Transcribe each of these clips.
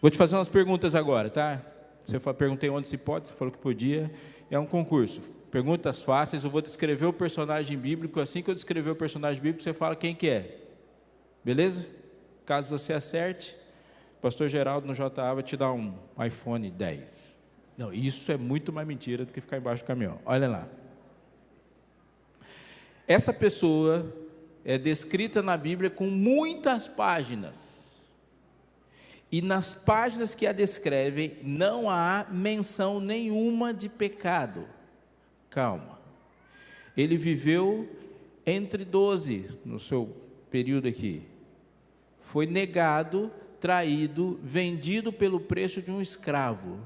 Vou te fazer umas perguntas agora, tá? Perguntei onde se pode, você falou que podia. É um concurso. Perguntas fáceis, eu vou descrever o personagem bíblico. Assim que eu descrever o personagem bíblico, você fala quem que é. Beleza? Caso você acerte, o pastor Geraldo no JA vai te dar um iPhone 10. Não, isso é muito mais mentira do que ficar embaixo do caminhão. Olha lá. Essa pessoa é descrita na Bíblia com muitas páginas. E nas páginas que a descrevem, não há menção nenhuma de pecado. Calma. Ele viveu entre 12, no seu período aqui. Foi negado, traído, vendido pelo preço de um escravo.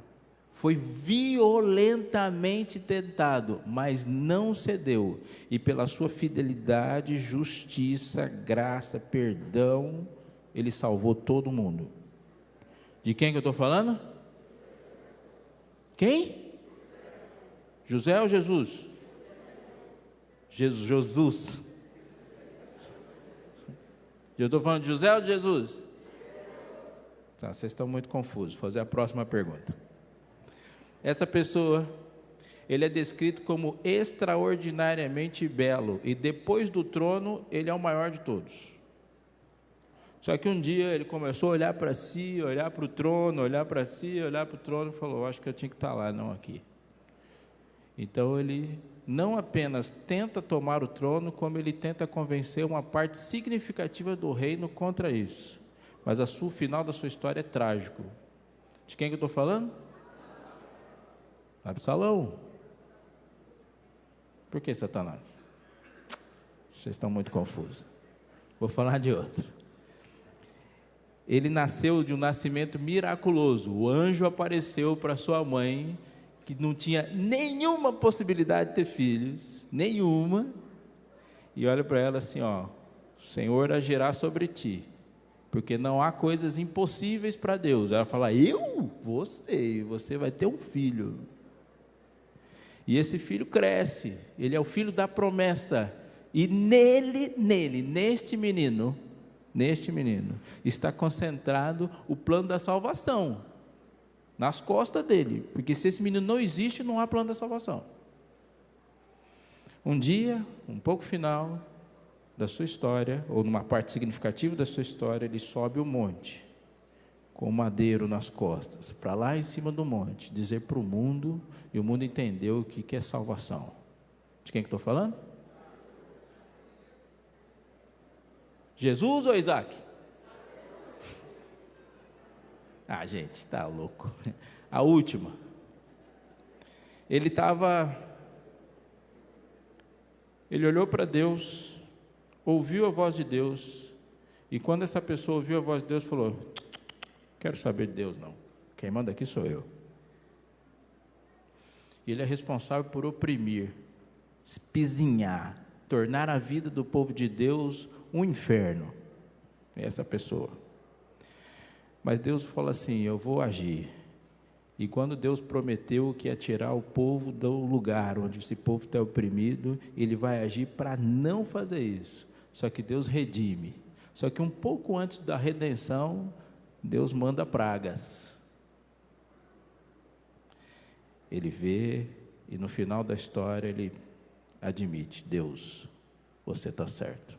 Foi violentamente tentado, mas não cedeu. E pela sua fidelidade, justiça, graça, perdão, ele salvou todo mundo. De quem que eu estou falando? Quem? José ou Jesus? Jesus. Eu estou falando de José ou de Jesus? Tá, vocês estão muito confusos. Vou fazer a próxima pergunta. Essa pessoa, ele é descrito como extraordinariamente belo, e depois do trono, ele é o maior de todos. Só que um dia ele começou a olhar para si, olhar para o trono, olhar para si, olhar para o trono, e falou: acho que eu tinha que estar lá, não aqui. Então ele não apenas tenta tomar o trono, como ele tenta convencer uma parte significativa do reino contra isso. Mas o final da sua história é trágico. De quem que eu estou falando? Absalão. Por que Satanás? Vocês estão muito confusos. Vou falar de outro. Ele nasceu de um nascimento miraculoso. O anjo apareceu para sua mãe, que não tinha nenhuma possibilidade de ter filhos, nenhuma, e olha para ela assim, ó: o Senhor agirá sobre ti, porque não há coisas impossíveis para Deus. Ela fala: você vai ter um filho. E esse filho cresce, ele é o filho da promessa, e neste menino, está concentrado o plano da salvação, nas costas dele, porque se esse menino não existe, não há plano da salvação. Um dia, um pouco final da sua história, ou numa parte significativa da sua história, ele sobe o monte, com o madeiro nas costas, para lá em cima do monte, dizer para o mundo, e o mundo entendeu o que é salvação. De quem que estou falando? Jesus ou Isaac? Ah, gente, está louco. A última. Ele olhou para Deus, ouviu a voz de Deus, e quando essa pessoa ouviu a voz de Deus, falou: quero saber de Deus não, quem manda aqui sou eu. Ele é responsável por oprimir, espizinhar, tornar a vida do povo de Deus um inferno. Essa pessoa. Mas Deus fala assim: eu vou agir. E quando Deus prometeu que ia tirar o povo do lugar onde esse povo está oprimido, Ele vai agir para não fazer isso. Só que Deus redime. Só que um pouco antes da redenção, Deus manda pragas. Ele vê, e no final da história ele admite: Deus, você está certo.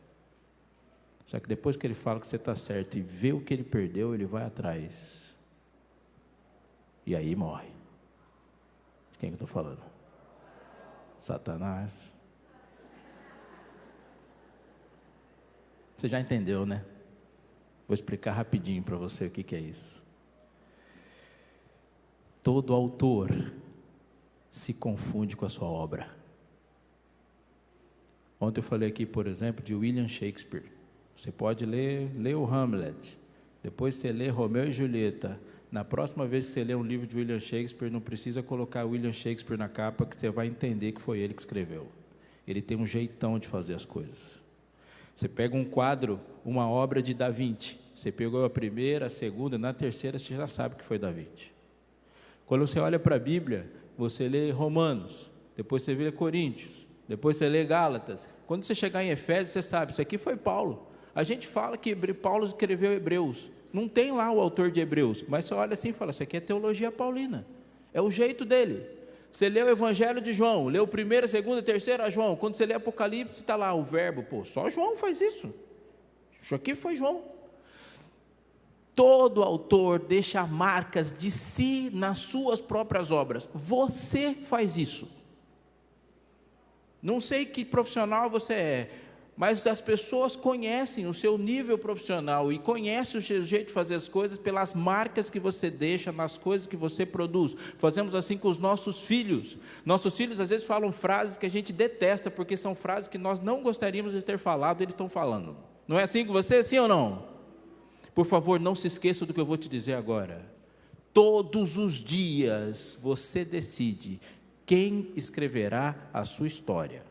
Só que depois que ele fala que você está certo e vê o que ele perdeu, ele vai atrás. E aí morre. De quem eu estou falando? Satanás. Você já entendeu, né? Vou explicar rapidinho para você o que é isso. Todo autor se confunde com a sua obra. Ontem eu falei aqui, por exemplo, de William Shakespeare. Você pode ler o Hamlet, depois você lê Romeu e Julieta. Na próxima vez que você ler um livro de William Shakespeare, não precisa colocar William Shakespeare na capa, que você vai entender que foi ele que escreveu. Ele tem um jeitão de fazer as coisas. Você pega um quadro, uma obra de Da Vinci, você pegou a primeira, a segunda, na terceira você já sabe que foi Da Vinci. Quando você olha para a Bíblia, você lê Romanos, depois você lê Coríntios, depois você lê Gálatas. Quando você chegar em Efésios, você sabe, isso aqui foi Paulo. A gente fala que Paulo escreveu Hebreus, não tem lá o autor de Hebreus, mas você olha assim e fala, isso aqui é teologia paulina, é o jeito dele. Você lê o Evangelho de João, lê o 1º, 2º, 3º João, quando você lê Apocalipse, está lá o verbo, só João faz isso, isso aqui foi João. Todo autor deixa marcas de si nas suas próprias obras, você faz isso. Não sei que profissional você é, mas as pessoas conhecem o seu nível profissional e conhecem o seu jeito de fazer as coisas pelas marcas que você deixa nas coisas que você produz. Fazemos assim com os nossos filhos. Nossos filhos às vezes falam frases que a gente detesta, porque são frases que nós não gostaríamos de ter falado, eles estão falando. Não é assim com você, sim ou não? Por favor, não se esqueça do que eu vou te dizer agora. Todos os dias você decide quem escreverá a sua história.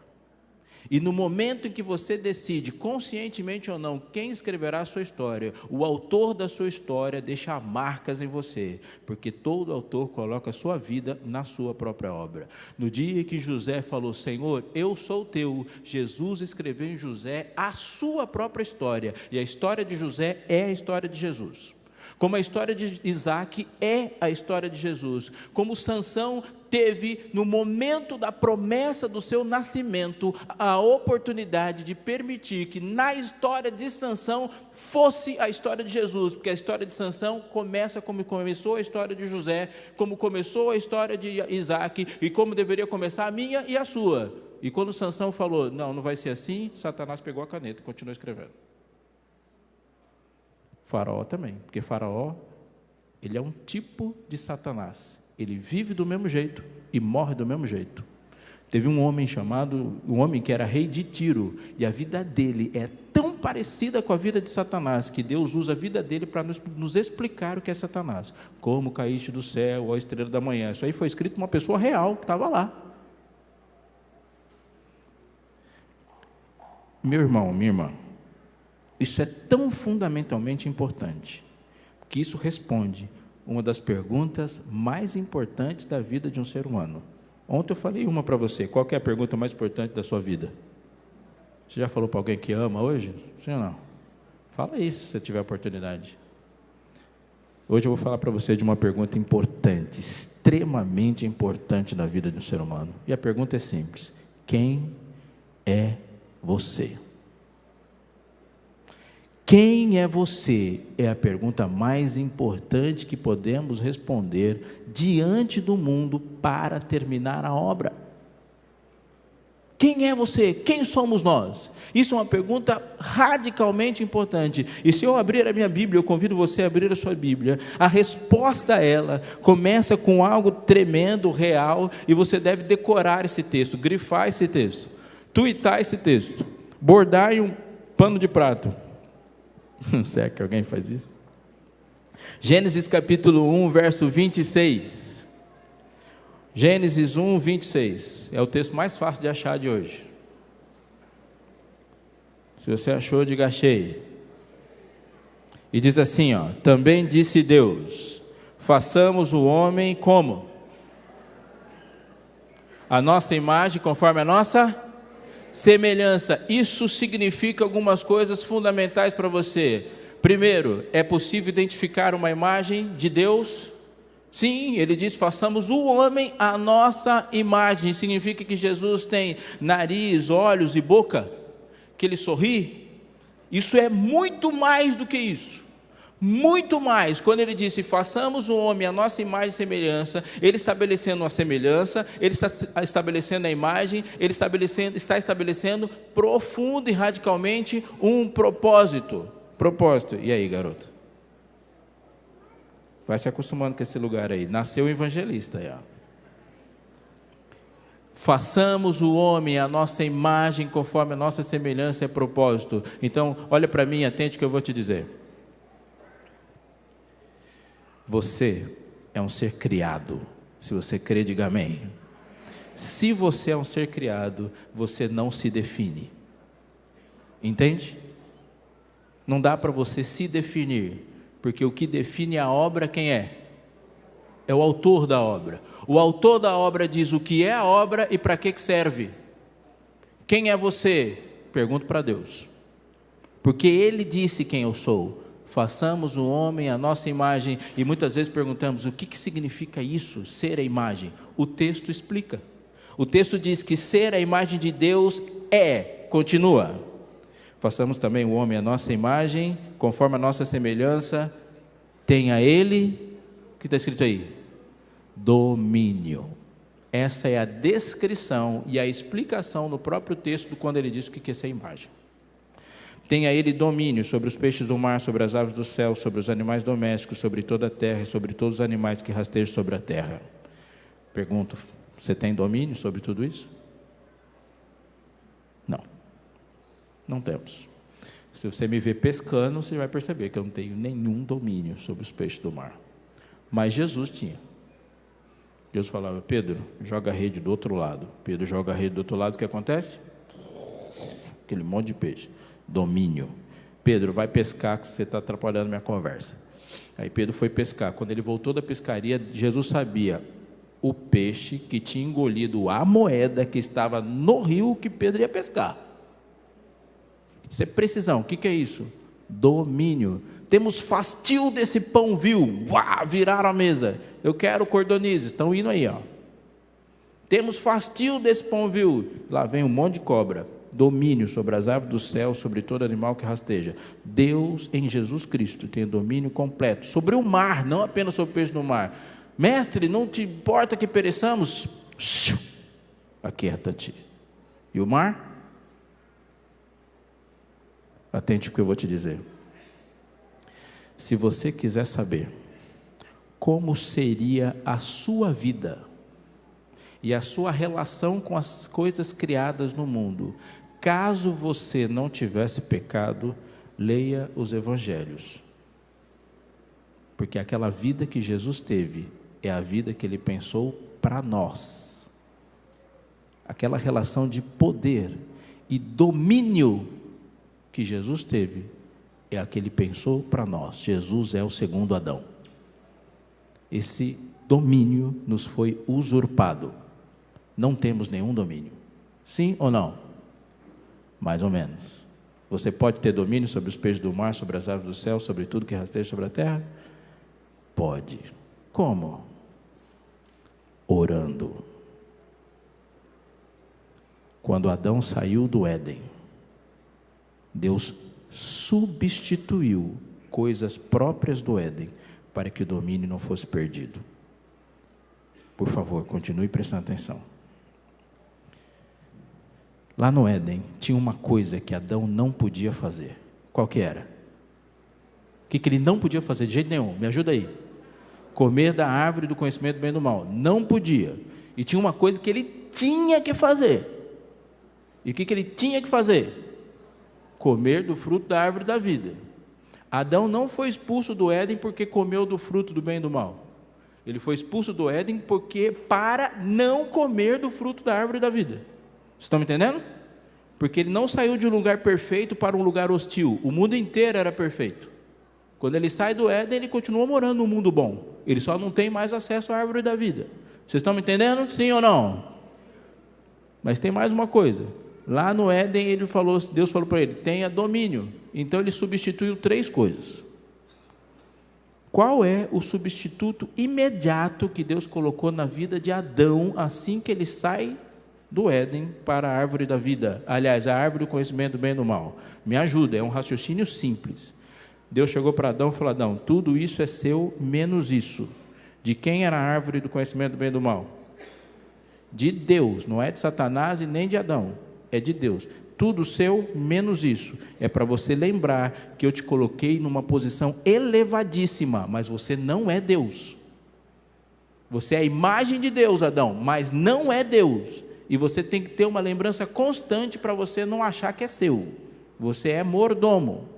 E no momento em que você decide, conscientemente ou não, quem escreverá a sua história, o autor da sua história deixa marcas em você, porque todo autor coloca a sua vida na sua própria obra. No dia que José falou, Senhor, eu sou teu, Jesus escreveu em José a sua própria história, e a história de José é a história de Jesus. Como a história de Isaac é a história de Jesus, como Sansão teve, no momento da promessa do seu nascimento, a oportunidade de permitir que na história de Sansão fosse a história de Jesus, porque a história de Sansão começa como começou a história de José, como começou a história de Isaac, e como deveria começar a minha e a sua. E quando Sansão falou, não vai ser assim, Satanás pegou a caneta e continuou escrevendo. Faraó também, porque Faraó, ele é um tipo de Satanás, ele vive do mesmo jeito e morre do mesmo jeito. Teve um homem que era rei de Tiro, e a vida dele é tão parecida com a vida de Satanás, que Deus usa a vida dele para nos explicar o que é Satanás. Como caíste do céu, ó estrela da manhã. Isso aí foi escrito por uma pessoa real, que estava lá. Meu irmão, minha irmã, isso é tão fundamentalmente importante, que isso responde uma das perguntas mais importantes da vida de um ser humano. Ontem eu falei uma para você, qual que é a pergunta mais importante da sua vida? Você já falou para alguém que ama hoje? Sim ou não? Fala isso, se você tiver oportunidade. Hoje eu vou falar para você de uma pergunta importante, extremamente importante na vida de um ser humano. E a pergunta é simples: quem é você? Quem é você? É a pergunta mais importante que podemos responder diante do mundo para terminar a obra. Quem é você? Quem somos nós? Isso é uma pergunta radicalmente importante. E se eu abrir a minha Bíblia, eu convido você a abrir a sua Bíblia, a resposta a ela começa com algo tremendo, real, e você deve decorar esse texto, grifar esse texto, tuitar esse texto, bordar em um pano de prato. Será que alguém faz isso? Gênesis capítulo 1, verso 26. Gênesis 1, 26. É o texto mais fácil de achar de hoje. Se você achou, diga achei. E diz assim, também disse Deus, façamos o homem como? A nossa imagem conforme a nossa semelhança. Isso significa algumas coisas fundamentais para você. Primeiro, é possível identificar uma imagem de Deus? Sim, ele diz, façamos o homem à nossa imagem. Significa que Jesus tem nariz, olhos e boca? Que ele sorri? Isso é muito mais do que isso. Muito mais, quando ele disse, façamos o homem a nossa imagem e semelhança, ele estabelecendo uma semelhança, ele está estabelecendo a imagem, ele está estabelecendo profundo e radicalmente um propósito. E aí, garoto? Vai se acostumando com esse lugar aí. Nasceu o evangelista aí, Façamos o homem a nossa imagem conforme a nossa semelhança e propósito. Então, olha para mim, atente o que eu vou te dizer. Você é um ser criado. Se você crê, diga amém. Se você é um ser criado, você não se define. Entende? Não dá para você se definir, porque o que define a obra, quem é? É o autor da obra. O autor da obra diz o que é a obra e para que serve. Quem é você? Pergunto para Deus. porque Ele disse quem eu sou. Façamos o homem à nossa imagem. E muitas vezes perguntamos, o que significa isso, ser a imagem? O texto explica. O texto diz que ser a imagem de Deus continua. Façamos também o homem à nossa imagem, conforme a nossa semelhança, tenha ele, o que está escrito aí? Domínio. Essa é a descrição e a explicação no próprio texto quando ele diz o que é ser imagem. Tenha ele domínio sobre os peixes do mar, sobre as aves do céu, sobre os animais domésticos, sobre toda a terra e sobre todos os animais que rastejam sobre a terra. Pergunto, você tem domínio sobre tudo isso? Não temos. Se você me ver pescando, você vai perceber que eu não tenho nenhum domínio sobre os peixes do mar. Mas Jesus tinha. Jesus falava, Pedro, joga a rede do outro lado. Pedro joga a rede do outro lado, o que acontece? Aquele monte de peixe. Domínio. Pedro, vai pescar, que você está atrapalhando minha conversa. Aí Pedro foi pescar. Quando ele voltou da pescaria, Jesus sabia o peixe que tinha engolido a moeda que estava no rio que Pedro ia pescar. Isso é precisão. O que é isso? Domínio. Temos fastio desse pão vil. Viraram a mesa. Eu quero cordonizes. Estão indo aí, ó. Temos fastio desse pão vil. Lá vem um monte de cobra. Domínio sobre as aves do céu, sobre todo animal que rasteja. Deus em Jesus Cristo tem domínio completo sobre o mar, não apenas sobre o peixe do mar. Mestre, não te importa que pereçamos? Aquieta-te. E o mar? Atente o que eu vou te dizer. Se você quiser saber como seria a sua vida e a sua relação com as coisas criadas no mundo, caso você não tivesse pecado, leia os evangelhos. Porque aquela vida que Jesus teve é a vida que Ele pensou para nós. Aquela relação de poder e domínio que Jesus teve é a que Ele pensou para nós. Jesus é o segundo Adão. Esse domínio nos foi usurpado. Não temos nenhum domínio. Sim ou não? Mais ou menos. Você pode ter domínio sobre os peixes do mar, sobre as aves do céu, sobre tudo que rasteja sobre a terra? Pode. Como? Orando. Quando Adão saiu do Éden, Deus substituiu coisas próprias do Éden para que o domínio não fosse perdido. Por favor, continue prestando atenção. Lá no Éden tinha uma coisa que Adão não podia fazer. Qual que era? O que ele não podia fazer de jeito nenhum? Me ajuda aí. Comer da árvore do conhecimento do bem e do mal. Não podia. E tinha uma coisa que ele tinha que fazer. E o que ele tinha que fazer? Comer do fruto da árvore da vida. Adão não foi expulso do Éden porque comeu do fruto do bem e do mal. Ele foi expulso do Éden para não comer do fruto da árvore da vida. Vocês estão me entendendo? Porque ele não saiu de um lugar perfeito para um lugar hostil. O mundo inteiro era perfeito. Quando ele sai do Éden, ele continua morando num mundo bom. Ele só não tem mais acesso à árvore da vida. Vocês estão me entendendo? Sim ou não? Mas tem mais uma coisa. Lá no Éden, Deus falou para ele, tenha domínio. Então ele substituiu 3 coisas. Qual é o substituto imediato que Deus colocou na vida de Adão assim que ele sai do Éden para a árvore da vida? Aliás, a árvore do conhecimento do bem e do mal. Me ajuda, é um raciocínio simples. Deus chegou para Adão e falou, Adão, tudo isso é seu, menos isso. De quem era a árvore do conhecimento do bem e do mal? De Deus, não é de Satanás e nem de Adão. É de Deus, tudo seu, menos isso. É para você lembrar que eu te coloquei numa posição elevadíssima, mas você não é Deus. Você é a imagem de Deus, Adão, mas não é Deus. E você tem que ter uma lembrança constante para você não achar que é seu. Você é mordomo,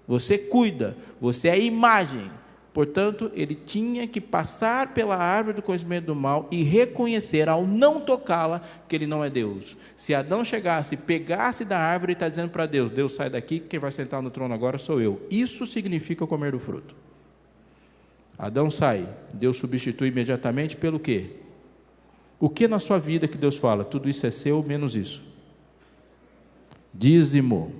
você cuida, você é imagem. Portanto, ele tinha que passar pela árvore do conhecimento do mal e reconhecer, ao não tocá-la, que ele não é Deus. Se Adão chegasse, pegasse da árvore e está dizendo para Deus, Deus sai daqui, quem vai sentar no trono agora sou eu. Isso significa comer do fruto. Adão sai, Deus substitui imediatamente pelo quê? O que na sua vida que Deus fala? Tudo isso é seu, menos isso. Dízimo.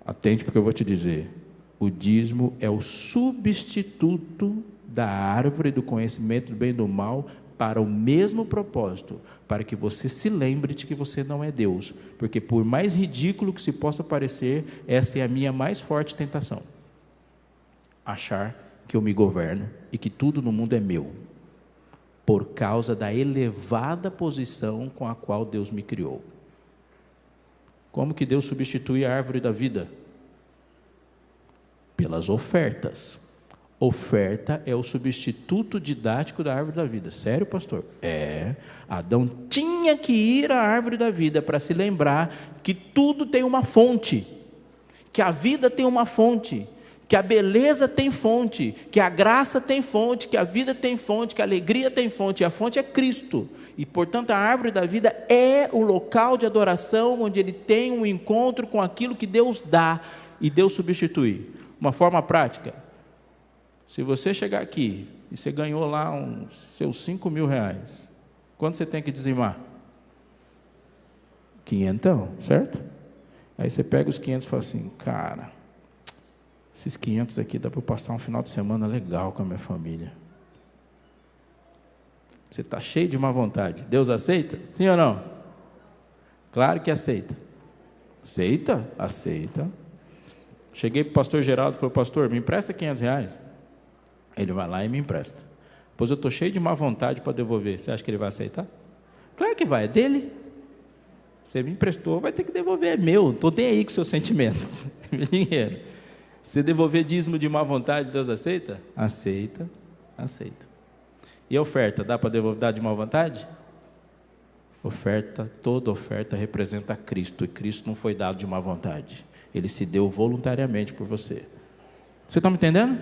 Atente porque eu vou te dizer. O dízimo é o substituto da árvore do conhecimento do bem e do mal para o mesmo propósito, para que você se lembre de que você não é Deus. Porque por mais ridículo que se possa parecer, essa é a minha mais forte tentação. Achar que eu me governo e que tudo no mundo é meu, por causa da elevada posição com a qual Deus me criou. Como que Deus substitui a árvore da vida? Pelas ofertas. Oferta é o substituto didático da árvore da vida. Sério, pastor? Adão tinha que ir à árvore da vida para se lembrar que tudo tem uma fonte, que a vida tem uma fonte, que a beleza tem fonte, que a graça tem fonte, que a vida tem fonte, que a alegria tem fonte, e a fonte é Cristo. E, portanto, a árvore da vida é o local de adoração onde ele tem um encontro com aquilo que Deus dá e Deus substitui. Uma forma prática: se você chegar aqui e você ganhou lá seus 5 mil reais, quanto você tem que dizimar? 500, certo? Aí você pega os 500 e fala assim: cara, esses 500 aqui dá para eu passar um final de semana legal com a minha família. Você está cheio de má vontade. Deus aceita? Sim ou não? Claro que aceita. Aceita? Aceita. Cheguei para o pastor Geraldo e falei: pastor, me empresta 500 reais. Ele vai lá e me empresta. Pois eu estou cheio de má vontade para devolver. Você acha que ele vai aceitar? Claro que vai, é dele. Você me emprestou, vai ter que devolver, é meu. Não estou nem aí com seus sentimentos. Dinheiro. Se devolver dízimo de má vontade, Deus aceita? Aceita, aceita. E a oferta, dá para devolver de má vontade? Oferta, toda oferta representa Cristo, e Cristo não foi dado de má vontade. Ele se deu voluntariamente por você. Você está me entendendo?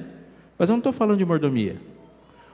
Mas eu não estou falando de mordomia.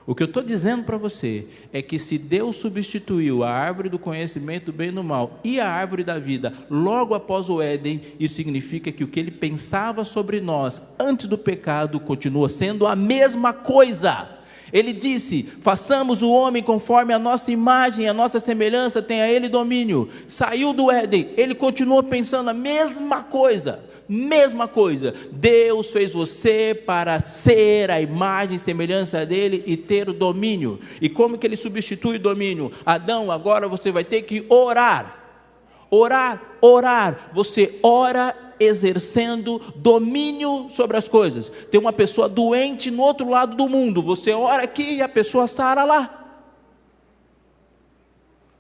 O que eu estou dizendo para você é que se Deus substituiu a árvore do conhecimento do bem e do mal e a árvore da vida logo após o Éden, isso significa que o que ele pensava sobre nós antes do pecado continua sendo a mesma coisa. Ele disse: façamos o homem conforme a nossa imagem, a nossa semelhança, tenha ele domínio. Saiu do Éden, ele continuou pensando a mesma coisa. Mesma coisa, Deus fez você para ser a imagem e semelhança dele e ter o domínio. E como que ele substitui o domínio? Adão, agora você vai ter que orar. Orar. Você ora exercendo domínio sobre as coisas. Tem uma pessoa doente no outro lado do mundo, você ora aqui e a pessoa sara lá.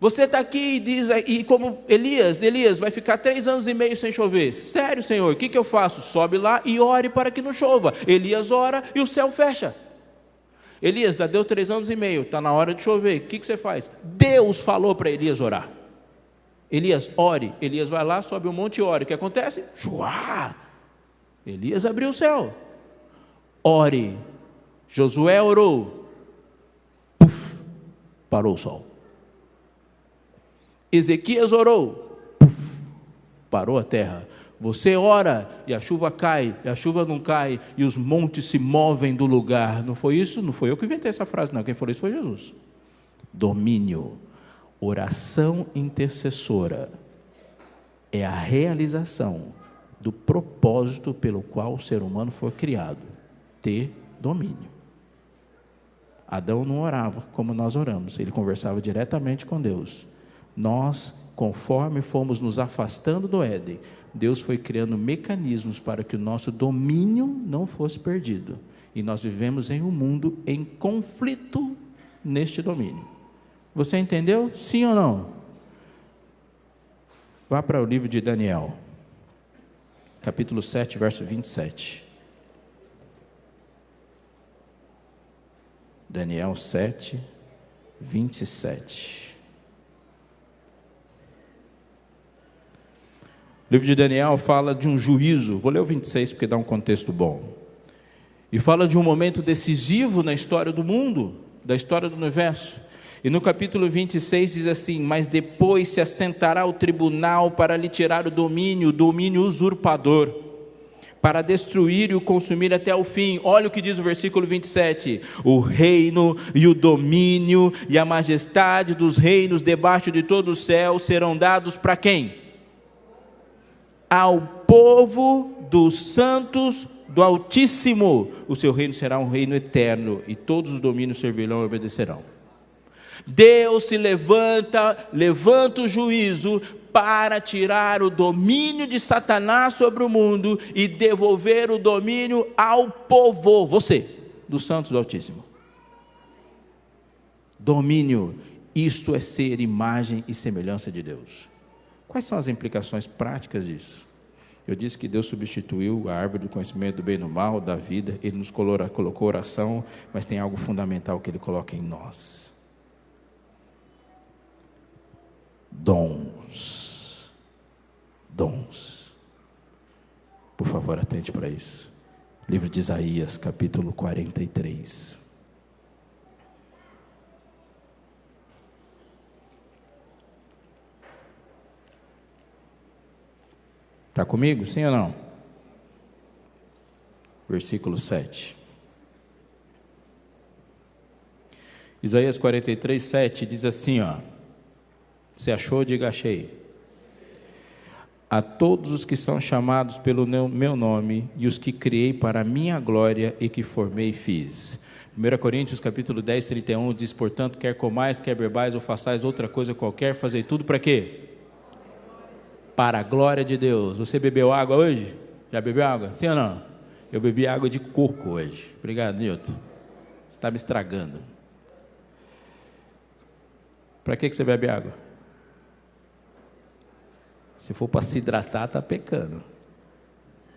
Você está aqui e diz, e como Elias, vai ficar 3 anos e meio sem chover. Sério, Senhor, o que eu faço? Sobe lá e ore para que não chova. Elias ora e o céu fecha. Elias, deu 3 anos e meio, está na hora de chover. O que você faz? Deus falou para Elias orar. Elias, ore. Elias vai lá, sobe um monte e ora. O que acontece? Chuá! Elias abriu o céu. Ore. Josué orou. Puf, parou o sol. Ezequias orou, puf, parou a terra. Você ora e a chuva cai, e a chuva não cai, e os montes se movem do lugar. Não foi isso? Não foi eu que inventei essa frase, não. Quem falou isso foi Jesus. Domínio, oração intercessora é a realização do propósito pelo qual o ser humano foi criado: ter domínio. Adão não orava como nós oramos, ele conversava diretamente com Deus. Nós, conforme fomos nos afastando do Éden, Deus foi criando mecanismos para que o nosso domínio não fosse perdido. E nós vivemos em um mundo em conflito neste domínio. Você entendeu? Sim ou não? Vá para o livro de Daniel, capítulo 7, verso 27. Daniel 7, 27. O livro de Daniel fala de um juízo, vou ler o 26 porque dá um contexto bom, e fala de um momento decisivo na história do mundo, da história do universo, e no capítulo 26 diz assim: mas depois se assentará o tribunal para lhe tirar o domínio usurpador, para destruir e o consumir até o fim. Olha o que diz o versículo 27, o reino e o domínio e a majestade dos reinos debaixo de todo o céu serão dados para quem? Ao povo dos santos do Altíssimo. O seu reino será um reino eterno, e todos os domínios servirão e obedecerão. Deus se levanta o juízo para tirar o domínio de Satanás sobre o mundo e devolver o domínio ao povo, você, dos santos do Altíssimo. Domínio, isto é ser imagem e semelhança de Deus. Quais são as implicações práticas disso? Eu disse que Deus substituiu a árvore do conhecimento do bem e do mal, da vida. Ele nos colocou oração, mas tem algo fundamental que Ele coloca em nós: dons. Por favor, atente para isso. Livro de Isaías, capítulo 43. Está comigo? Sim ou não? Versículo 7. Isaías 43, 7 diz assim, ó. Você achou? Diga achei. A todos os que são chamados pelo meu nome e os que criei para a minha glória e que formei e fiz. 1 Coríntios capítulo 10, 31 diz: portanto, quer comais, quer bebais ou façais outra coisa qualquer, fazei tudo para quê? Para a glória de Deus. Você bebeu água hoje? Já bebeu água? Sim ou não? Eu bebi água de coco hoje. Obrigado, Nilton. Você está me estragando. Para que você bebe água? Se for para se hidratar, está pecando.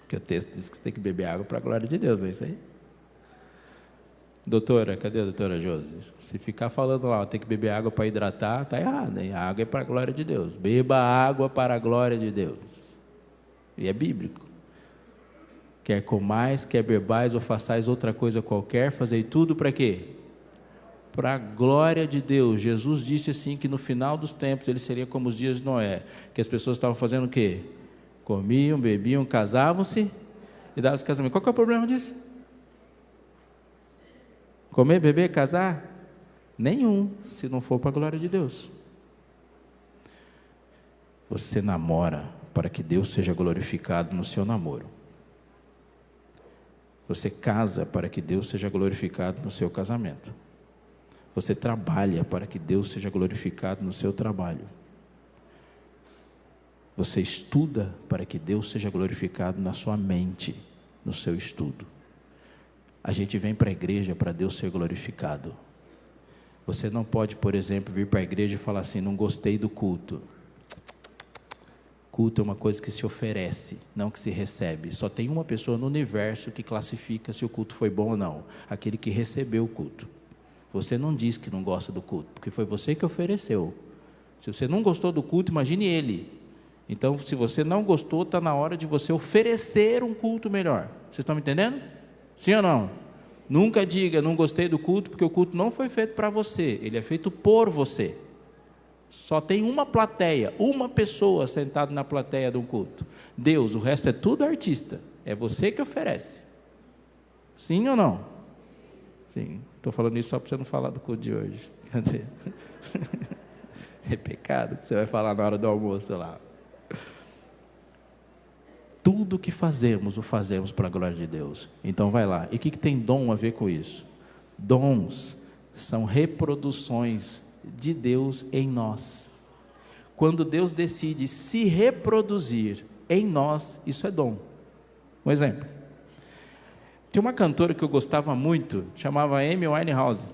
Porque o texto diz que você tem que beber água para a glória de Deus, não é isso aí? Doutora, cadê a doutora Josi? Se ficar falando lá, tem que beber água para hidratar, está errado, hein? A água é para a glória de Deus. Beba água para a glória de Deus. E é bíblico. Quer comais, quer bebais ou façais outra coisa qualquer, fazei tudo para quê? Para a glória de Deus. Jesus disse assim que no final dos tempos ele seria como os dias de Noé, que as pessoas estavam fazendo o quê? Comiam, bebiam, casavam-se e davam-se casamento. Qual que é o problema disso? Comer, beber, casar? Nenhum, se não for para a glória de Deus. Você namora para que Deus seja glorificado no seu namoro. Você casa para que Deus seja glorificado no seu casamento. Você trabalha para que Deus seja glorificado no seu trabalho. Você estuda para que Deus seja glorificado na sua mente, no seu estudo. A gente vem para a igreja para Deus ser glorificado. Você não pode, por exemplo, vir para a igreja e falar assim: não gostei do culto. Culto é uma coisa que se oferece, não que se recebe. Só tem uma pessoa no universo que classifica se o culto foi bom ou não: aquele que recebeu o culto. Você não diz que não gosta do culto, porque foi você que ofereceu. Se você não gostou do culto, imagine ele. Então, se você não gostou, está na hora de você oferecer um culto melhor. Vocês estão me entendendo? Sim ou não? Nunca diga: não gostei do culto, porque o culto não foi feito para você, ele é feito por você. Só tem uma plateia, uma pessoa sentada na plateia de um culto. Deus, o resto é tudo artista. É você que oferece. Sim ou não? Sim. Estou falando isso só para você não falar do culto de hoje. Cadê? É pecado que você vai falar na hora do almoço lá. Tudo que fazemos, o fazemos para a glória de Deus. Então vai lá. E o que tem dom a ver com isso? Dons são reproduções de Deus em nós. Quando Deus decide se reproduzir em nós, isso é dom. Um exemplo. Tem uma cantora que eu gostava muito, chamava Amy Winehouse.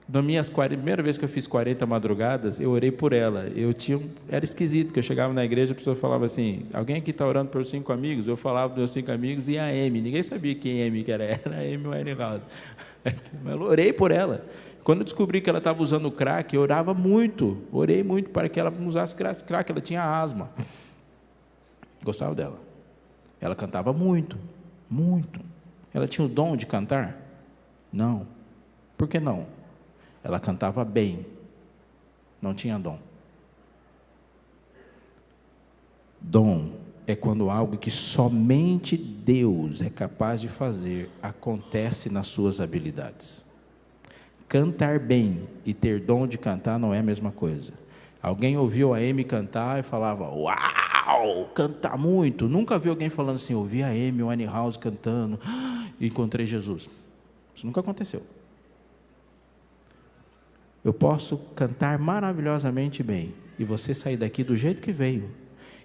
Na primeira vez que eu fiz 40 madrugadas, eu orei por ela. Era esquisito, que eu chegava na igreja, a pessoa falava assim: alguém aqui está orando pelos 5 amigos? Eu falava dos meus 5 amigos e a Amy. Ninguém sabia quem Amy que era a Amy Winehouse. Eu orei por ela. Quando eu descobri que ela estava usando crack, eu orava muito. Orei muito para que ela não usasse crack. Ela tinha asma. Gostava dela. Ela cantava muito, muito. Ela tinha o dom de cantar? Não. Por que não? Ela cantava bem, não tinha dom. Dom é quando algo que somente Deus é capaz de fazer acontece nas suas habilidades. Cantar bem e ter dom de cantar não é a mesma coisa. Alguém ouviu a Amy cantar e falava: uau! uau, cantar muito. Nunca vi alguém falando assim, ouvi a Amy Winehouse cantando, e encontrei Jesus. Isso nunca aconteceu. Eu posso cantar maravilhosamente bem, e você sair daqui do jeito que veio.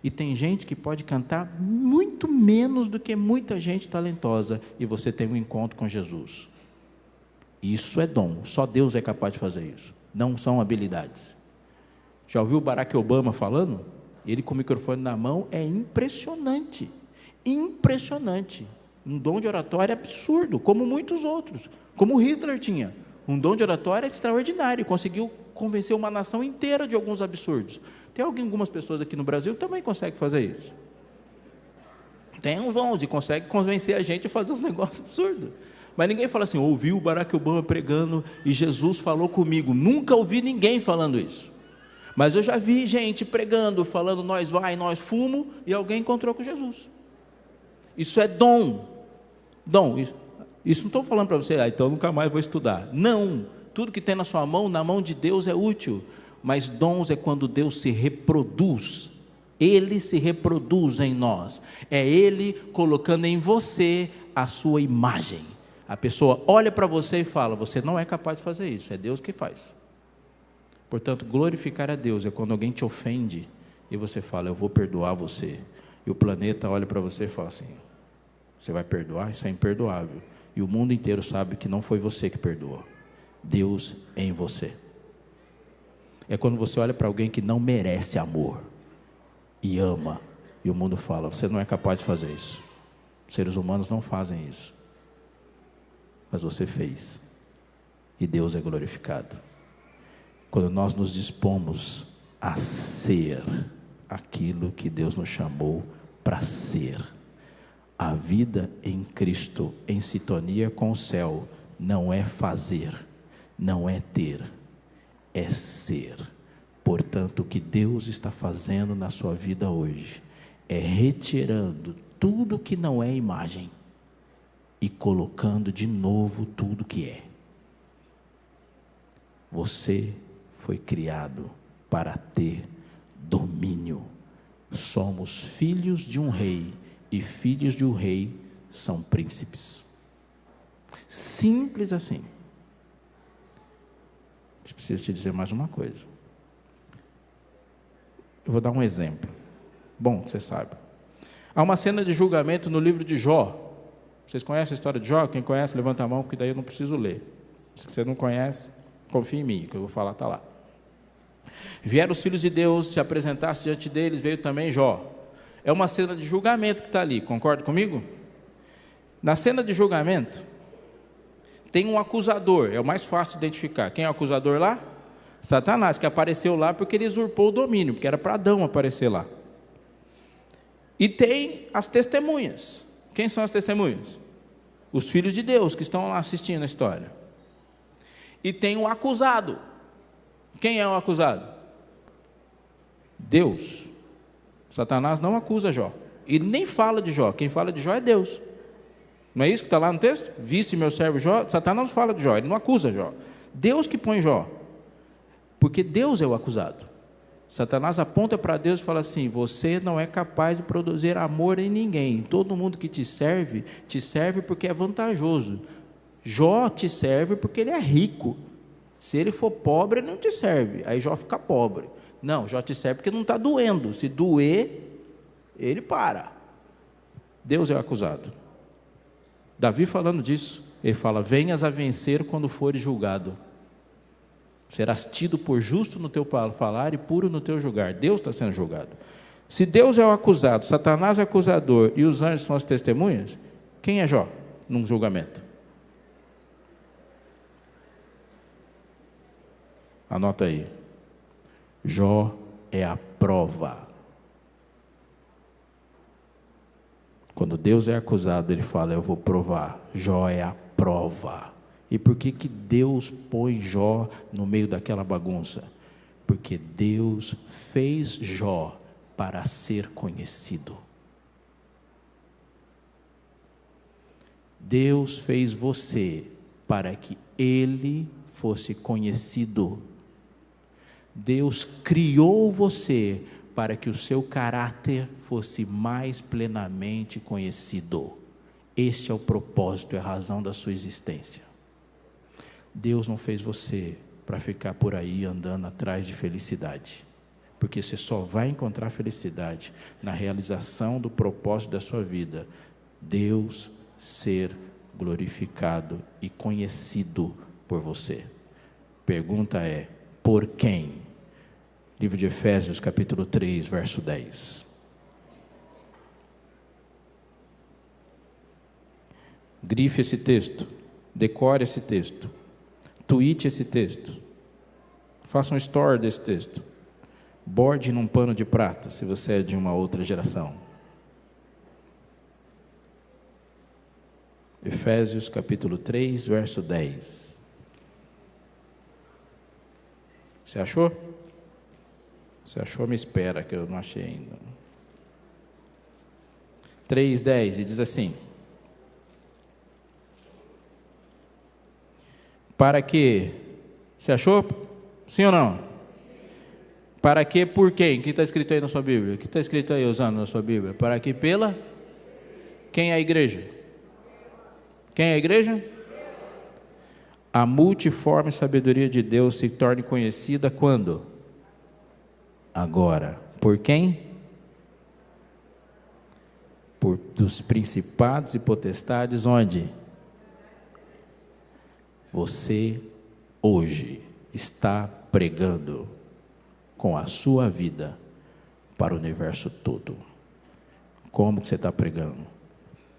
E tem gente que pode cantar muito menos do que muita gente talentosa, e você tem um encontro com Jesus. Isso é dom, só Deus é capaz de fazer isso, não são habilidades. Já ouviu o Barack Obama falando? Ele com o microfone na mão, é impressionante, impressionante, um dom de oratória absurdo, como muitos outros, como Hitler tinha, um dom de oratória extraordinário, conseguiu convencer uma nação inteira de alguns absurdos. Tem algumas pessoas aqui no Brasil que também conseguem fazer isso, tem uns dons e conseguem convencer a gente a fazer uns negócios absurdos. Mas ninguém fala assim, ouvi o Barack Obama pregando e Jesus falou comigo. Nunca ouvi ninguém falando isso. Mas eu já vi gente pregando, falando nós vai, nós fumo, e alguém encontrou com Jesus. Isso é dom. Dom. Isso não estou falando para você, então nunca mais vou estudar. Não. Tudo que tem na sua mão, na mão de Deus é útil. Mas dons é quando Deus se reproduz. Ele se reproduz em nós. É Ele colocando em você a sua imagem. A pessoa olha para você e fala, você não é capaz de fazer isso, é Deus que faz. Portanto, glorificar a Deus é quando alguém te ofende e você fala, eu vou perdoar você. E o planeta olha para você e fala assim, você vai perdoar? Isso é imperdoável. E o mundo inteiro sabe que não foi você que perdoou. Deus é em você. É quando você olha para alguém que não merece amor e ama, e o mundo fala, você não é capaz de fazer isso. Os seres humanos não fazem isso. Mas você fez, e Deus é glorificado. Quando nós nos dispomos a ser aquilo que Deus nos chamou para ser, a vida em Cristo, em sintonia com o céu, não é fazer, não é ter, é ser. Portanto, o que Deus está fazendo na sua vida hoje, é retirando tudo que não é imagem, e colocando de novo tudo que é. Você foi criado para ter domínio. Somos filhos de um rei, e filhos de um rei são príncipes. Simples assim. Eu preciso te dizer mais uma coisa. Eu vou dar um exemplo. Bom, você sabe. Há uma cena de julgamento no livro de Jó. Vocês conhecem a história de Jó? Quem conhece, levanta a mão, porque daí eu não preciso ler. Se você não conhece, confia em mim, que eu vou falar está lá. Vieram os filhos de Deus, se apresentasse diante deles, veio também Jó. É uma cena de julgamento que está ali, concorda comigo? Na cena de julgamento, tem um acusador, é o mais fácil de identificar. Quem é o acusador lá? Satanás, que apareceu lá porque ele usurpou o domínio, porque era para Adão aparecer lá. E tem as testemunhas. Quem são as testemunhas? Os filhos de Deus que estão lá assistindo a história. E tem o acusado. Quem é o acusado? Deus. Satanás não acusa Jó. Ele nem fala de Jó. Quem fala de Jó é Deus. Não é isso que está lá no texto? Viste meu servo Jó? Satanás não fala de Jó, ele não acusa Jó. Deus que põe Jó. Porque Deus é o acusado. Satanás aponta para Deus e fala assim, você não é capaz de produzir amor em ninguém. Todo mundo que te serve porque é vantajoso. Jó te serve porque ele é rico. Se ele for pobre, ele não te serve. Aí Jó fica pobre. Não, Jó te serve porque não está doendo. Se doer, ele para. Deus é o acusado. Davi falando disso, ele fala, venhas a vencer quando fores julgado. Serás tido por justo no teu falar e puro no teu julgar. Deus está sendo julgado. Se Deus é o acusado, Satanás é o acusador e os anjos são as testemunhas, quem é Jó num julgamento? Anota aí. Jó é a prova. Quando Deus é acusado, ele fala, eu vou provar. Jó é a prova. E por que Deus põe Jó no meio daquela bagunça? Porque Deus fez Jó para ser conhecido. Deus fez você para que ele fosse conhecido. Deus criou você para que o seu caráter fosse mais plenamente conhecido. Este é o propósito e a razão da sua existência. Deus não fez você para ficar por aí andando atrás de felicidade, porque você só vai encontrar felicidade na realização do propósito da sua vida. Deus ser glorificado e conhecido por você. Pergunta é, por quem? Livro de Efésios, capítulo 3, verso 10. Grife esse texto, decore esse texto, tweete esse texto, faça um story desse texto, borde num pano de prata, se você é de uma outra geração. Efésios capítulo 3, verso 10. Você achou? Você achou? Me espera, que eu não achei ainda. 3, 10, e diz assim: para que, você achou? Sim ou não? Para que, por quem? Quem está escrito aí na sua Bíblia? O que está escrito aí, usando na sua Bíblia? Para que, pela? Quem é a igreja? Quem é a igreja? A multiforme sabedoria de Deus se torne conhecida quando? Agora. Por quem? Por dos principados e potestades, onde? Você hoje está pregando com a sua vida para o universo todo. Como que você está pregando?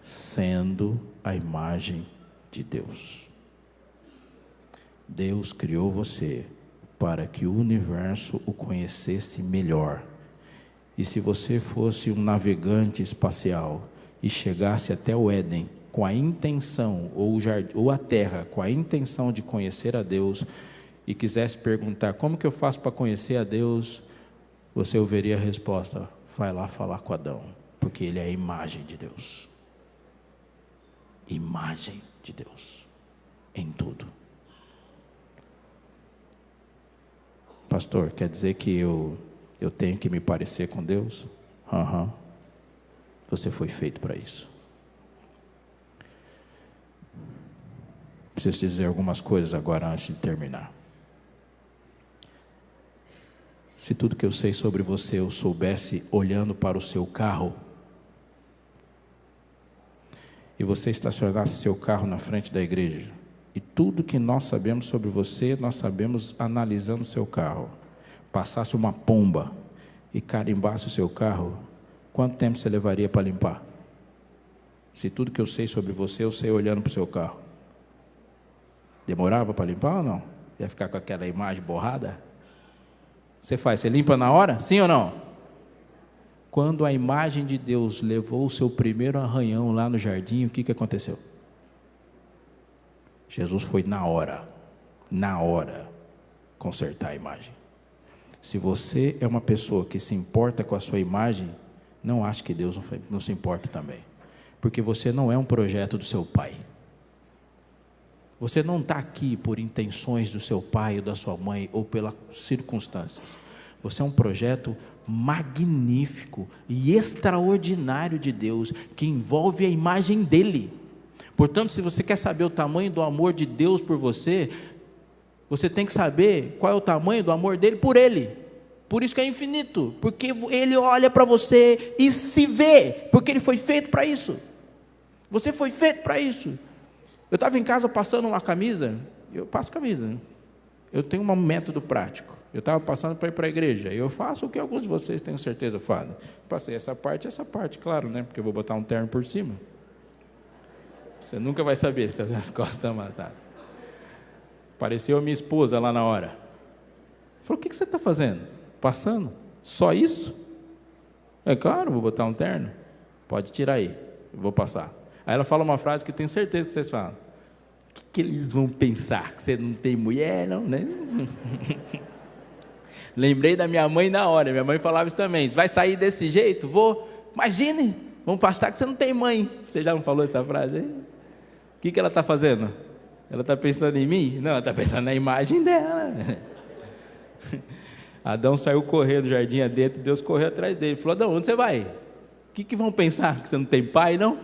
Sendo a imagem de Deus. Deus criou você para que o universo o conhecesse melhor. E se você fosse um navegante espacial e chegasse até o Éden com a intenção, ou a terra, com a intenção de conhecer a Deus, e quisesse perguntar, como que eu faço para conhecer a Deus? Você ouviria a resposta, vai lá falar com Adão, porque ele é a imagem de Deus. Imagem de Deus, em tudo. Pastor, quer dizer que eu tenho que me parecer com Deus? Você foi feito para isso. Preciso dizer algumas coisas agora antes de terminar. Se tudo que eu sei sobre você eu soubesse olhando para o seu carro, e você estacionasse seu carro na frente da igreja, e tudo que nós sabemos sobre você, nós sabemos analisando o seu carro, passasse uma pomba e carimbasse o seu carro, quanto tempo você levaria para limpar? Se tudo que eu sei sobre você, eu sei olhando para o seu carro. Demorava para limpar ou não? Ia ficar com aquela imagem borrada? Você limpa na hora? Sim ou não? Quando a imagem de Deus levou o seu primeiro arranhão lá no jardim, o que aconteceu? Jesus foi na hora, consertar a imagem. Se você é uma pessoa que se importa com a sua imagem, não ache que Deus não se importa também. Porque você não é um projeto do seu pai. Você não está aqui por intenções do seu pai ou da sua mãe ou pelas circunstâncias. Você é um projeto magnífico e extraordinário de Deus, que envolve a imagem dele. Portanto, se você quer saber o tamanho do amor de Deus por você, você tem que saber qual é o tamanho do amor dele por ele. Por isso que é infinito, porque ele olha para você e se vê, porque ele foi feito para isso. Você foi feito para isso. Eu estava em casa passando uma camisa, eu passo camisa, eu tenho um método prático. Eu estava passando para ir para a igreja, eu faço o que alguns de vocês tenho certeza fazem. Passei essa parte, claro, né? Porque eu vou botar um terno por cima. Você nunca vai saber se as minhas costas estão amassadas. Apareceu a minha esposa lá na hora. Falou, o que você está fazendo? Passando? Só isso? É claro, vou botar um terno. Pode tirar aí, eu vou passar. Aí ela fala uma frase que tenho certeza que vocês falam. O que eles vão pensar? Que você não tem mulher, não, né? Lembrei da minha mãe na hora. Minha mãe falava isso também. Você vai sair desse jeito? Vou. Imagine, vamos pastar que você não tem mãe. Você já não falou essa frase aí? O que ela está fazendo? Ela está pensando em mim? Não, ela está pensando na imagem dela. Adão saiu correndo do jardim adentro, Deus correu atrás dele. Falou: Adão, onde você vai? O que vão pensar? Que você não tem pai, não?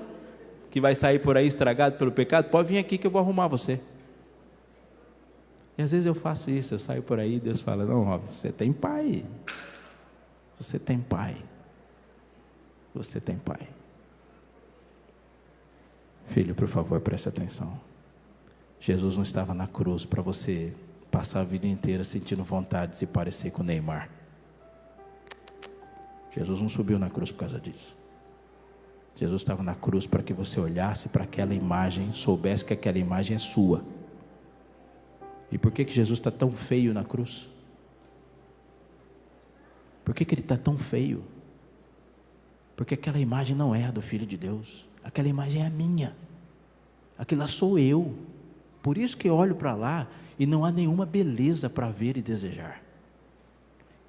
Que vai sair por aí estragado pelo pecado? Pode vir aqui que eu vou arrumar você. E às vezes eu faço isso, eu saio por aí, Deus fala: não, ó, você tem pai. Você tem pai. Você tem pai. Filho, por favor, preste atenção. Jesus não estava na cruz para você passar a vida inteira sentindo vontade de se parecer com o Neymar. Jesus não subiu na cruz por causa disso. Jesus estava na cruz para que você olhasse para aquela imagem, soubesse que aquela imagem é sua. E por que Jesus está tão feio na cruz? Por que ele está tão feio? Porque aquela imagem não é a do Filho de Deus. Aquela imagem é a minha. Aquilo lá sou eu. Por isso que eu olho para lá e não há nenhuma beleza para ver e desejar.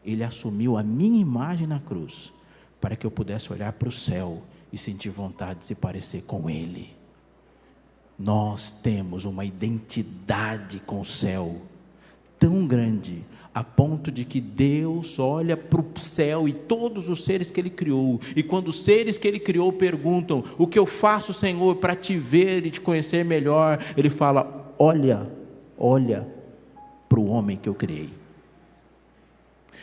Ele assumiu a minha imagem na cruz para que eu pudesse olhar para o céu e sentir vontade de se parecer com Ele. Nós temos uma identidade com o céu tão grande, a ponto de que Deus olha para o céu e todos os seres que Ele criou, e quando os seres que Ele criou perguntam: o que eu faço, Senhor, para te ver e te conhecer melhor? Ele fala: olha para o homem que eu criei.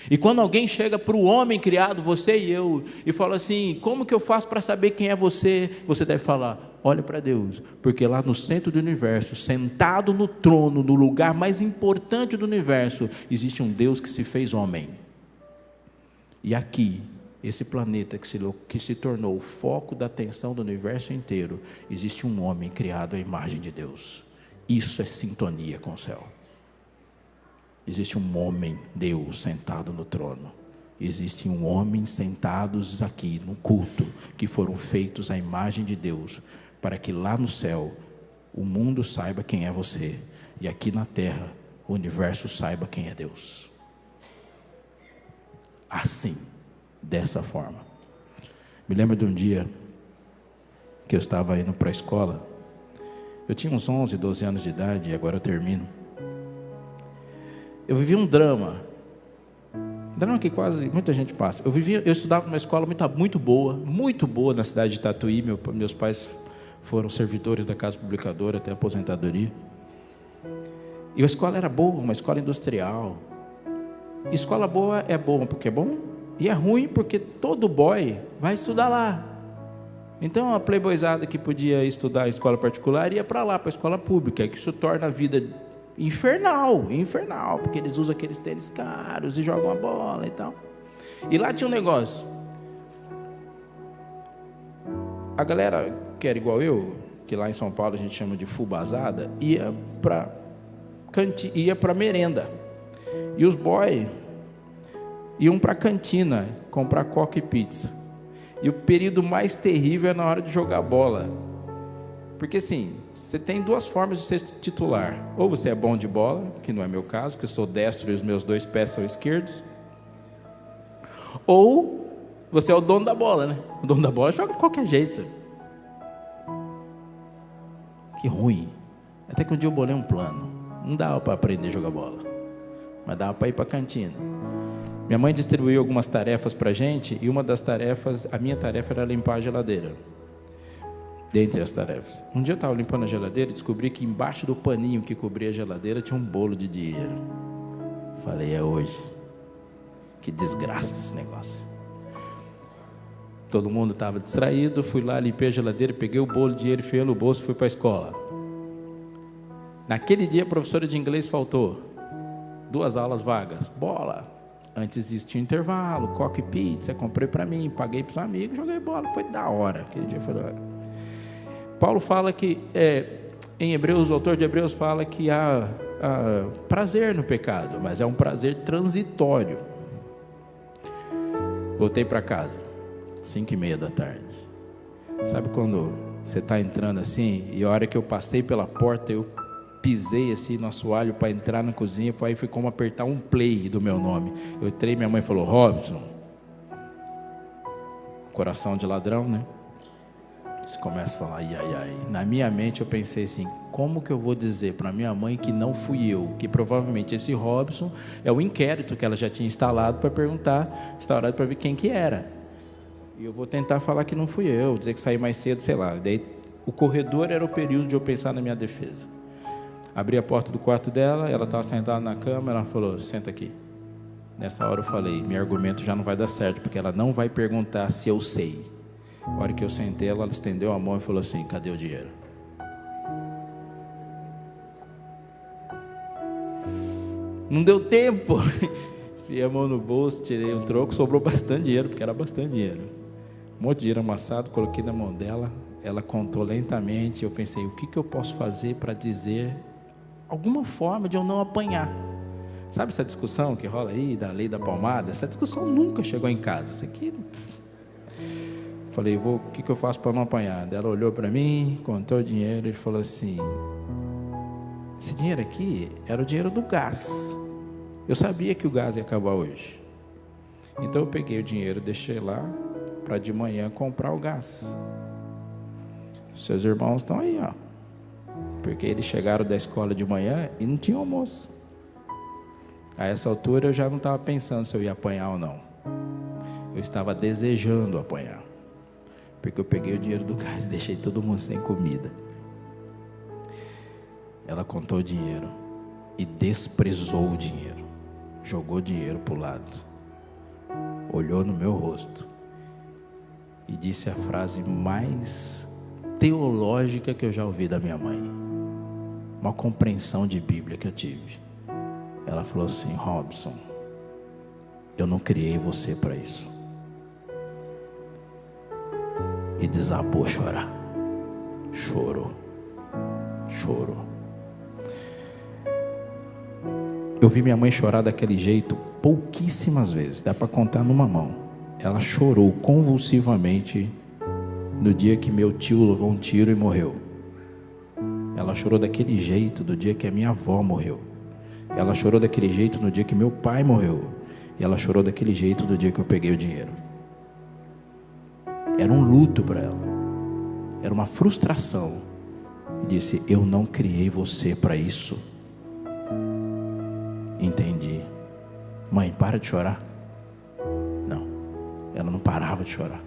E quando alguém chega para o homem criado, você e eu, e fala assim: como que eu faço para saber quem é você? Você deve falar: olha para Deus, porque lá no centro do universo, sentado no trono, no lugar mais importante do universo, existe um Deus que se fez homem. E aqui, esse planeta que se tornou o foco da atenção do universo inteiro, existe um homem criado à imagem de Deus. Isso é sintonia com o céu. Existe um homem, Deus, sentado no trono. Existe um homem sentados aqui no culto, que foram feitos à imagem de Deus, para que lá no céu o mundo saiba quem é você, e aqui na terra o universo saiba quem é Deus. Assim, dessa forma. Me lembro de um dia que eu estava indo para a escola. Eu tinha uns 11, 12 anos de idade, e agora eu termino. Eu vivi um drama que quase muita gente passa. Eu estudava numa escola muito boa na cidade de Tatuí. Meus pais foram servidores da Casa Publicadora até a aposentadoria. E a escola era boa, uma escola industrial. Escola boa é bom porque é bom, e é ruim porque todo boy vai estudar lá. Então a playboyzada que podia estudar em escola particular ia para lá, para a escola pública, que isso torna a vida infernal, porque eles usam aqueles tênis caros e jogam a bola e tal. E lá tinha um negócio: a galera que era igual eu, que lá em São Paulo a gente chama de fubazada, ia para merenda, e os boys iam para a cantina comprar coca e pizza. E o período mais terrível é na hora de jogar bola, porque assim, você tem duas formas de ser titular: ou você é bom de bola, que não é meu caso, que eu sou destro e os meus 2 pés são esquerdos, ou você é o dono da bola, né? O dono da bola joga de qualquer jeito. Que ruim. Até que um dia eu bolei um plano. Não dava para aprender a jogar bola, mas dava para ir para a cantina. Minha mãe distribuiu algumas tarefas para a gente, e uma das tarefas, a minha tarefa era limpar a geladeira. Dentre as tarefas, um dia eu estava limpando a geladeira e descobri que embaixo do paninho que cobria a geladeira tinha um bolo de dinheiro. Falei: é hoje. Que desgraça esse negócio. Todo mundo estava distraído, fui lá, limpei a geladeira, peguei o bolo de dinheiro, enfiei no bolso e fui para a escola. Naquele dia a professora de inglês faltou. 2 aulas vagas. Bola. Antes disso tinha intervalo, coca e pizza, comprei para mim, paguei para os amigos, joguei bola. Foi da hora. Aquele dia foi da hora. Paulo fala que, em Hebreus, o autor de Hebreus fala que há prazer no pecado, mas é um prazer transitório. Voltei para casa, 5:30 da tarde. Sabe quando você está entrando assim, e a hora que eu passei pela porta, eu pisei assim no assoalho para entrar na cozinha, aí foi como apertar um play do meu nome. Eu entrei, minha mãe falou: Robson, coração de ladrão, né? Você começa a falar, ai, ai, ai. Na minha mente eu pensei assim, como que eu vou dizer para minha mãe que não fui eu? Que provavelmente esse Robson é o inquérito que ela já tinha instaurado para ver quem que era. E eu vou tentar falar que não fui eu, dizer que saí mais cedo, sei lá. Daí o corredor era o período de eu pensar na minha defesa. Abri a porta do quarto dela, ela estava sentada na cama, ela falou, senta aqui. Nessa hora eu falei, meu argumento já não vai dar certo, porque ela não vai perguntar se eu sei. A hora que eu sentei, ela estendeu a mão e falou assim, cadê o dinheiro? Não deu tempo. Fiz a mão no bolso, tirei um troco, sobrou bastante dinheiro, porque era bastante dinheiro. Um monte de dinheiro amassado, coloquei na mão dela, ela contou lentamente, eu pensei, o que eu posso fazer para dizer alguma forma de eu não apanhar? Sabe essa discussão que rola aí, da lei da palmada? Essa discussão nunca chegou em casa. Isso aqui... Falei, o que eu faço para não apanhar? Ela olhou para mim, contou o dinheiro e falou assim, esse dinheiro aqui era o dinheiro do gás. Eu sabia que o gás ia acabar hoje. Então eu peguei o dinheiro, deixei lá para de manhã comprar o gás. Seus irmãos estão aí, ó. Porque eles chegaram da escola de manhã e não tinha almoço. A essa altura eu já não estava pensando se eu ia apanhar ou não. Eu estava desejando apanhar. Porque eu peguei o dinheiro do gás e deixei todo mundo sem comida. Ela contou o dinheiro e desprezou o dinheiro. Jogou o dinheiro para o lado. Olhou no meu rosto e disse a frase mais teológica que eu já ouvi da minha mãe. Uma compreensão de Bíblia que eu tive. Ela falou assim, Robson, eu não criei você para isso. E desabou a chorar. Chorou. Eu vi minha mãe chorar daquele jeito pouquíssimas vezes, dá para contar numa mão. Ela chorou convulsivamente no dia que meu tio levou um tiro e morreu. Ela chorou daquele jeito do dia que a minha avó morreu. Ela chorou daquele jeito no dia que meu pai morreu. E ela chorou daquele jeito do dia que eu peguei o dinheiro. Era um luto para ela. Era uma frustração. E disse, eu não criei você para isso. Entendi. Mãe, para de chorar. Não, ela não parava de chorar.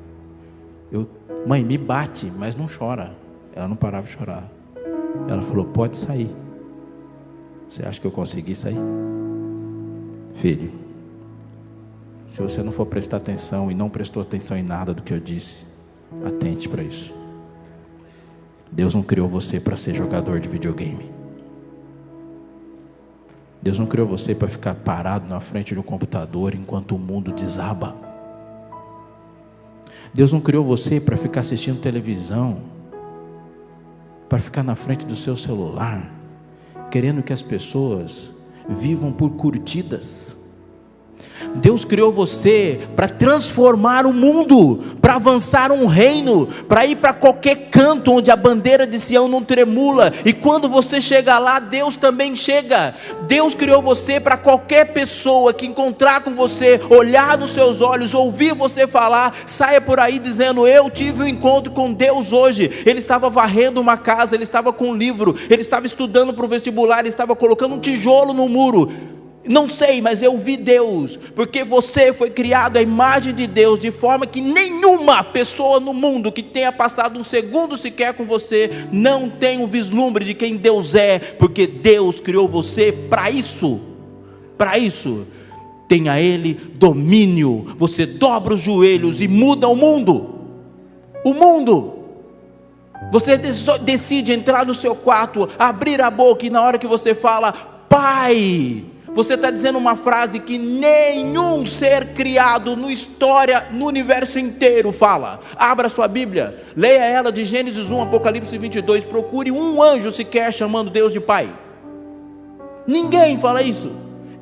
Mãe, me bate, mas não chora. Ela não parava de chorar. Ela falou, pode sair. Você acha que eu consegui sair? Filho, se você não for prestar atenção e não prestou atenção em nada do que eu disse, atente para isso. Deus não criou você para ser jogador de videogame. Deus não criou você para ficar parado na frente do computador enquanto o mundo desaba. Deus não criou você para ficar assistindo televisão, para ficar na frente do seu celular, querendo que as pessoas vivam por curtidas. Deus criou você para transformar o mundo, para avançar um reino, para ir para qualquer canto onde a bandeira de Sião não tremula. E quando você chega lá, Deus também chega. Deus criou você para qualquer pessoa que encontrar com você, olhar nos seus olhos, ouvir você falar, saia por aí dizendo, eu tive um encontro com Deus hoje. Ele estava varrendo uma casa, ele estava com um livro, ele estava estudando para o vestibular, ele estava colocando um tijolo no muro. Não sei, mas eu vi Deus, porque você foi criado à imagem de Deus, de forma que nenhuma pessoa no mundo que tenha passado um segundo sequer com você, não tem um vislumbre de quem Deus é, porque Deus criou você para isso. Para isso, tenha a Ele domínio, você dobra os joelhos e muda o mundo. O mundo. Você decide entrar no seu quarto, abrir a boca e na hora que você fala, Pai, você está dizendo uma frase que nenhum ser criado no história, no universo inteiro fala. Abra sua Bíblia, leia ela de Gênesis 1, Apocalipse 22, procure um anjo sequer chamando Deus de Pai. Ninguém fala isso,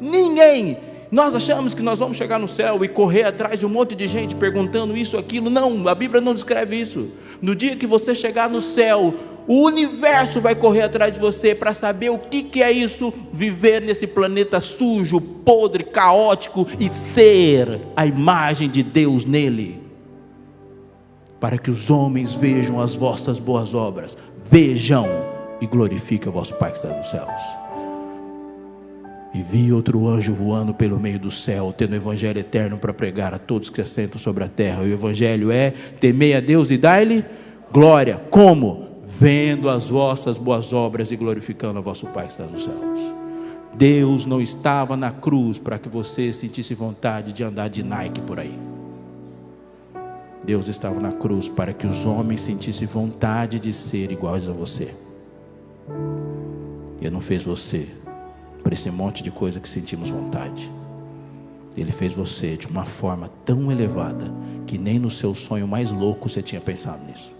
ninguém. Nós achamos que nós vamos chegar no céu e correr atrás de um monte de gente perguntando isso, aquilo. Não, a Bíblia não descreve isso. No dia que você chegar no céu, o universo vai correr atrás de você para saber o que é isso, viver nesse planeta sujo, podre, caótico e ser a imagem de Deus nele. para que os homens vejam as vossas boas obras, vejam e glorifiquem o vosso Pai que está nos céus. E vi outro anjo voando pelo meio do céu, tendo o evangelho eterno para pregar a todos que se assentam sobre a terra. E o evangelho é: temei a Deus e dai-lhe glória. Como? Vendo as vossas boas obras e glorificando o vosso Pai que está nos céus. Deus não estava na cruz para que você sentisse vontade de andar de Nike por aí. Deus estava na cruz para que os homens sentissem vontade de ser iguais a você. E Ele não fez você por esse monte de coisa que sentimos vontade. Ele fez você de uma forma tão elevada que nem no seu sonho mais louco você tinha pensado nisso.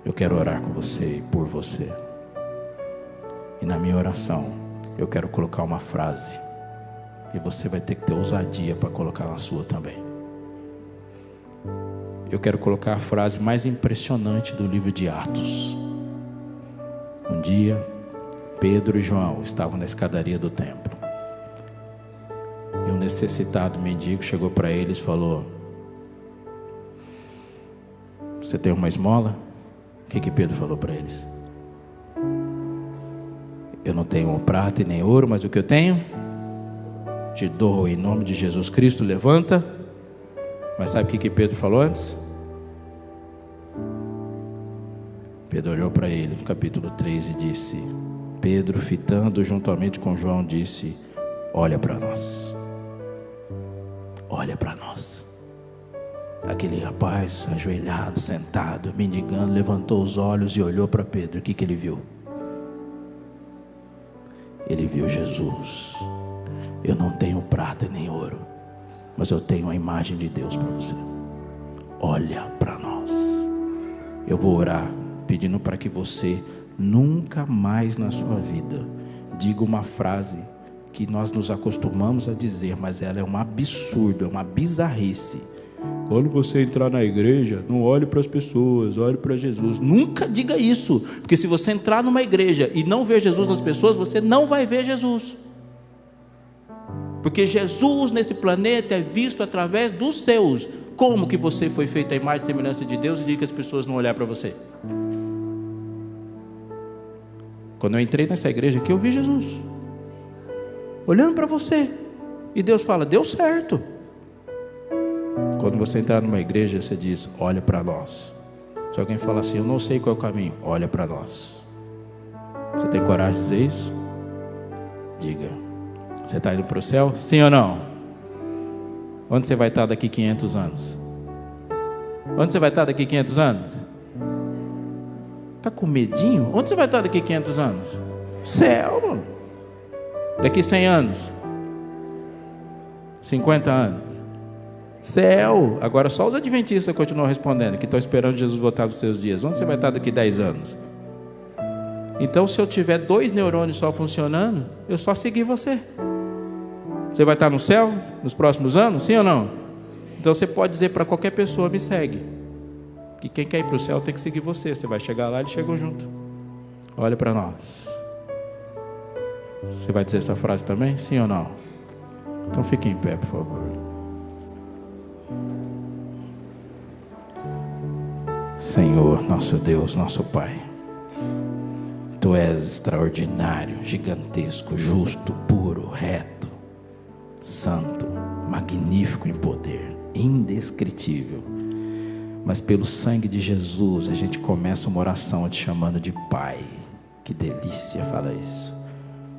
Eu quero orar com você e por você. E na minha oração eu quero colocar uma frase, e você vai ter que ter ousadia para colocar na sua também. Eu quero colocar a frase mais impressionante do livro de Atos. Um dia, Pedro e João estavam na escadaria do templo, e um necessitado mendigo chegou para eles e falou: você tem uma esmola? O que Pedro falou para eles? Eu não tenho prata e nem ouro, mas o que eu tenho te dou em nome de Jesus Cristo, levanta. Mas sabe o que Pedro falou antes? Pedro olhou para ele no capítulo 3 e disse: Pedro, fitando juntamente com João, disse: olha para nós, olha para nós. Aquele rapaz ajoelhado, sentado, mendigando, levantou os olhos e olhou para Pedro. O que ele viu? Ele viu Jesus. Eu não tenho prata nem ouro, mas eu tenho a imagem de Deus para você. Olha para nós. Eu vou orar pedindo para que você nunca mais na sua vida diga uma frase que nós nos acostumamos a dizer, mas ela é um absurdo, é uma bizarrice. Quando você entrar na igreja, não olhe para as pessoas, olhe para Jesus. Nunca diga isso, porque se você entrar numa igreja e não ver Jesus nas pessoas, você não vai ver Jesus. Porque Jesus nesse planeta é visto através dos seus. Como que você foi feito à imagem e semelhança de Deus e diga que as pessoas não olhar para você? Quando eu entrei nessa igreja aqui, eu vi Jesus olhando para você, e Deus fala: deu certo. Quando você entrar numa igreja, você diz: olha para nós. Se alguém falar assim: eu não sei qual é o caminho, olha para nós. Você tem coragem de dizer isso? Diga. Você está indo para o céu? Sim ou não? Onde você vai estar daqui 500 anos? Onde você vai estar daqui 500 anos? Está com medinho? Onde você vai estar daqui 500 anos? Céu, mano. Daqui 100 anos? 50 anos? Céu. Agora só os adventistas continuam respondendo, que estão esperando Jesus voltar nos seus dias. Onde você vai estar daqui 10 anos? Então, se eu tiver 2 neurônios só funcionando, eu só seguir você. Você vai estar no céu nos próximos anos? Sim ou não? Então você pode dizer para qualquer pessoa: me segue. Que quem quer ir para o céu tem que seguir você. Você vai chegar lá, eles chegam junto. Olha para nós. Você vai dizer essa frase também? Sim ou não? Então fique em pé, por favor. Senhor, nosso Deus, nosso Pai, Tu és extraordinário, gigantesco, justo, puro, reto, santo, magnífico em poder, indescritível. Mas pelo sangue de Jesus a gente começa uma oração te chamando de Pai. Que delícia falar isso.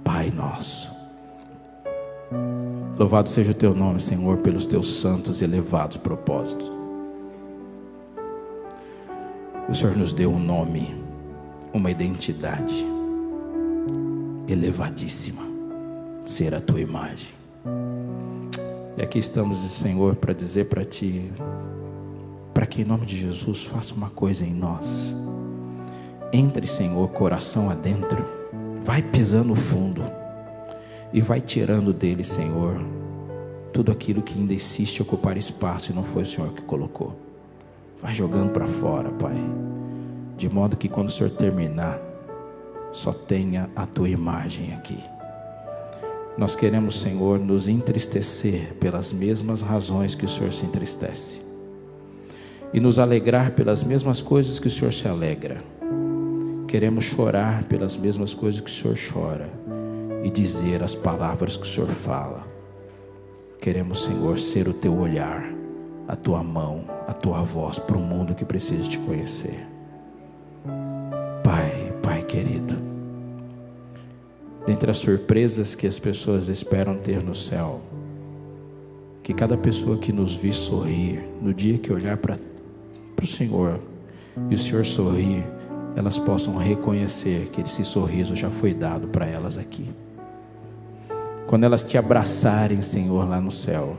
Pai nosso. Louvado seja o Teu nome, Senhor, pelos Teus santos e elevados propósitos. O Senhor nos deu um nome, uma identidade elevadíssima, ser a Tua imagem. E aqui estamos, Senhor, para dizer para Ti, para que em nome de Jesus faça uma coisa em nós. Entre, Senhor, coração adentro, vai pisando fundo e vai tirando dele, Senhor, tudo aquilo que ainda insiste em ocupar espaço e não foi o Senhor que colocou. Vai jogando para fora, Pai, de modo que quando o Senhor terminar, só tenha a Tua imagem aqui. Nós queremos, Senhor, nos entristecer pelas mesmas razões que o Senhor se entristece, e nos alegrar pelas mesmas coisas que o Senhor se alegra. Queremos chorar pelas mesmas coisas que o Senhor chora, e dizer as palavras que o Senhor fala. Queremos, Senhor, ser o teu olhar, a tua mão, a tua voz para o mundo que precisa te conhecer. Pai querido, dentre as surpresas que as pessoas esperam ter no céu, que cada pessoa que nos vir sorrir, no dia que olhar para o Senhor e o Senhor sorrir, elas possam reconhecer que esse sorriso já foi dado para elas aqui. Quando elas te abraçarem, Senhor, lá no céu,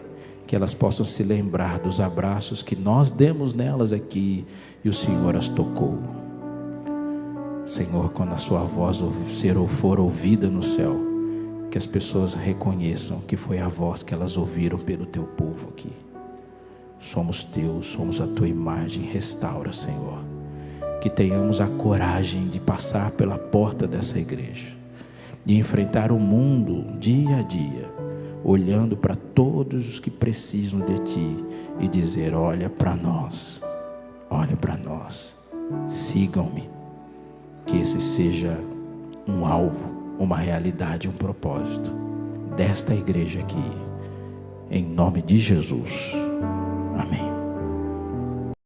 que elas possam se lembrar dos abraços que nós demos nelas aqui e o Senhor as tocou. Senhor, quando a sua voz for ouvida no céu, que as pessoas reconheçam que foi a voz que elas ouviram pelo teu povo aqui. Somos teus, somos a tua imagem. Restaura, Senhor, que tenhamos a coragem de passar pela porta dessa igreja, de enfrentar o mundo dia a dia, olhando para todos os que precisam de ti e dizer: olha para nós, sigam-me. Que esse seja um alvo, uma realidade, um propósito desta igreja aqui, em nome de Jesus. Amém.